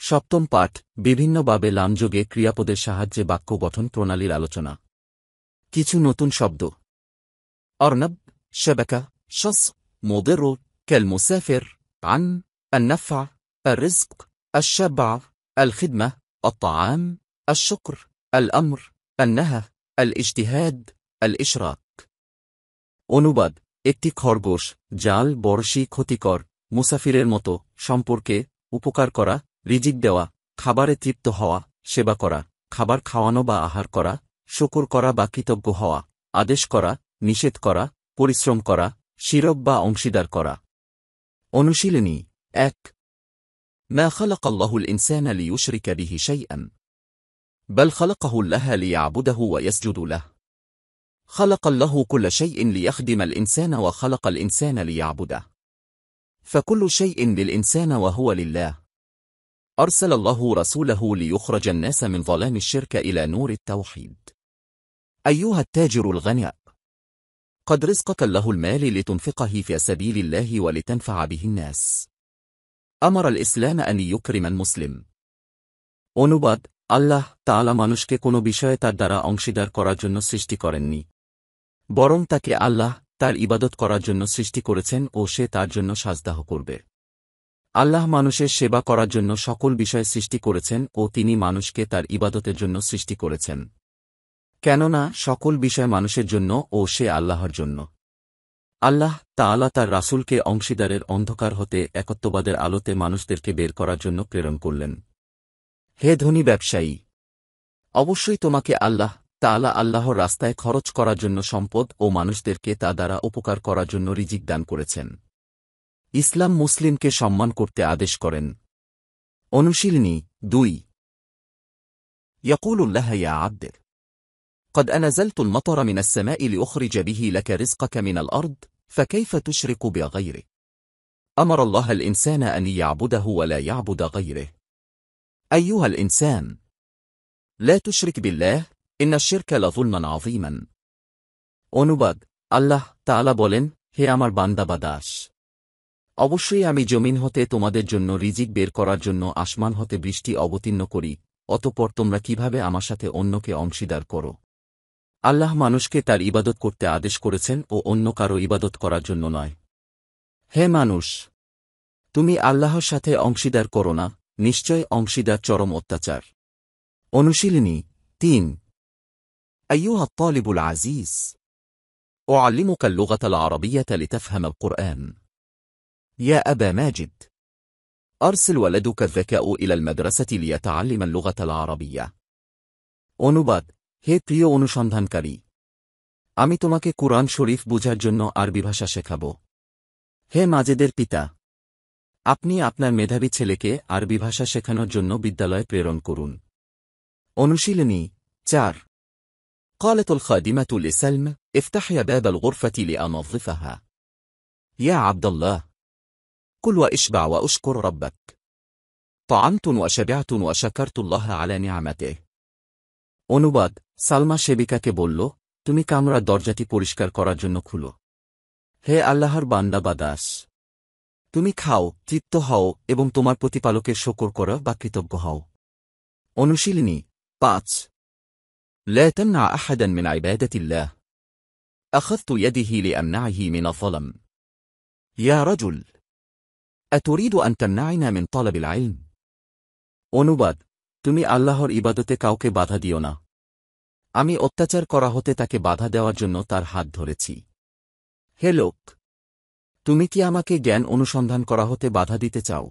সপ্তম পাঠ বিভিন্নভাবে লামযোগে ক্রিয়াপদের সাহায্যে বাক্য গঠন প্রণালীর আলোচনা। কিছু নতুন শব্দ: অর্নব, শাবাকা, শস, মুদির, কালমুসাফির, আন, النفع، الرزق، الشبع، الخدمة، الطعام، الشكر، الأمر، النهى، الاجتهاد، الإشراك। অনুবাদ: একটি খরগোশ, জাল, বড়শি, ক্ষতিকর, মুসাফিরের মতো, সম্পর্কে, উপকার করা, রিজিক দেওয়া, খাবারে তৃপ্ত হওয়া, সেবা করা, খাবার খাওয়ানো বা আহার করা, শুকর করা বা কৃতজ্ঞ হওয়া, আদেশ করা, নিষেধ করা, পরিশ্রম করা, শিরক বা অংশীদার করা। অনুশীলনী 1 ما خلق الله الإنسان ليشرك به شيئا بل خلقه لها ليعبده ويسجد له خلق الله كل شيء ليخدم الإنسان وخلق الإنسان ليعبده فكل شيء للإنسان وهو لله أرسل الله رسوله ليخرج الناس من ظلام الشرك إلى نور التوحيد. أيها التاجر الغني، قد رزقك الله المال لتنفقه في سبيل الله ولتنفع به الناس. أمر الإسلام أن يكرم المسلم. অনুবাদ: আল্লাহ তাআলা মানুষকে কোনো বিষয়ে তার দ্বারা অংশীদার করার জন্য সৃষ্টি করেননি, বরং তাকে আল্লাহ তার ইবাদত করার জন্য সৃষ্টি করেছেন ও সে তার জন্য সাজদাহ করবে। আল্লাহ মানুষের সেবা করার জন্য সকল বিষয় সৃষ্টি করেছেন ও তিনি মানুষকে তার ইবাদতের জন্য সৃষ্টি করেছেন, কেননা সকল বিষয় মানুষের জন্য ও সে আল্লাহর জন্য। আল্লাহ তাআলা তার রাসূলকে অংশীদারের অন্ধকার হতে একত্ববাদের আলোতে মানুষদেরকে বের করার জন্য প্রেরণ করলেন। হে ধনী ব্যবসায়ী, অবশ্যই তোমাকে আল্লাহ তাআলা আল্লাহর রাস্তায় খরচ করার জন্য সম্পদ ও মানুষদেরকে তা দ্বারা উপকার করার জন্য রিজিক দান করেছেন। ইসলাম মুসলিমকে সম্মান করতে আদেশ করেন। অনুশীলনী 2 يقول الله يا عبد قد أنزلت المطر من السماء لأخرج به لك رزقك من الأرض فكيف تشرك بغيره أمر الله الإنسان أن يعبده ولا يعبد غيره أيها الإنسان لا تشرك بالله إن الشرك لظلما عظيما। অনুবাদ: আল্লাহ তাআলা বলেন, হে আমার বান্দা বা দাস, অবশ্যই আমি জমিন হতে তোমাদের জন্য রিজিক বের করার জন্য আসমান হতে বৃষ্টি অবতীর্ণ করি, অতঃপর তোমরা কিভাবে আমার সাথে অন্যকে অংশীদার করো। আল্লাহ মানুষকে তার ইবাদত করতে আদেশ করেছেন ও অন্য কারো ইবাদত করার জন্য নয়। হে মানুষ, তুমি আল্লাহর সাথে অংশীদার করো না, নিশ্চয় অংশীদার চরম অত্যাচার। অনুশীলনী 3 أيها الطالب العزيز أعلمك اللغة العربية لتفهم القرآن. يا أبا ماجد أرسل ولدك الذكاء إلى المدرسة ليتعلم اللغة العربية. অনুবাদ: হে প্রিয় অনুসন্ধানকারী, আমি তোমাকে কুরআন শরীফ বুঝার জন্য আরবি ভাষা শেখাব। হে মাজেদের পিতা, আপনি আপনার মেধাবী ছেলেকে আরবি ভাষা শেখানোর জন্য বিদ্যালয়ে প্রেরণ করুন। অনুশীলনী 4 قالت الخادمة لسلم افتح يا باب الغرفة لأنظفها. يا عبد الله كل واشبع واشكر ربك طعمت وشبعت وشكرت الله على نعمته. অনুবাদ: সালমা সেবিকাকে বলল, তুমি কামরার দরজাটি পরিষ্কার করার জন্য খুলো। হে আল্লাহর বান্দা বা দাস, তুমি খাও, তৃপ্ত হও এবং তোমার প্রতিপালকের শকর করো বা কৃতজ্ঞ হও। অনুশীলনী 5 لا تمنع أحدا من عبادة الله أخذت يده لأمنعه من الظلم. يا رجل أتريد أن تمنعنا من طلب العلم. অনুবাদ: তুমি আল্লাহর ইবাদতে কাউকে বাধা দিও না, আমি অত্যাচার করা হতে তাকে বাধা দেওয়ার জন্য তার হাত ধরেছি। হে লোক, তুমি কি আমাকে জ্ঞান অনুসন্ধান করা হতে বাধা দিতে চাও?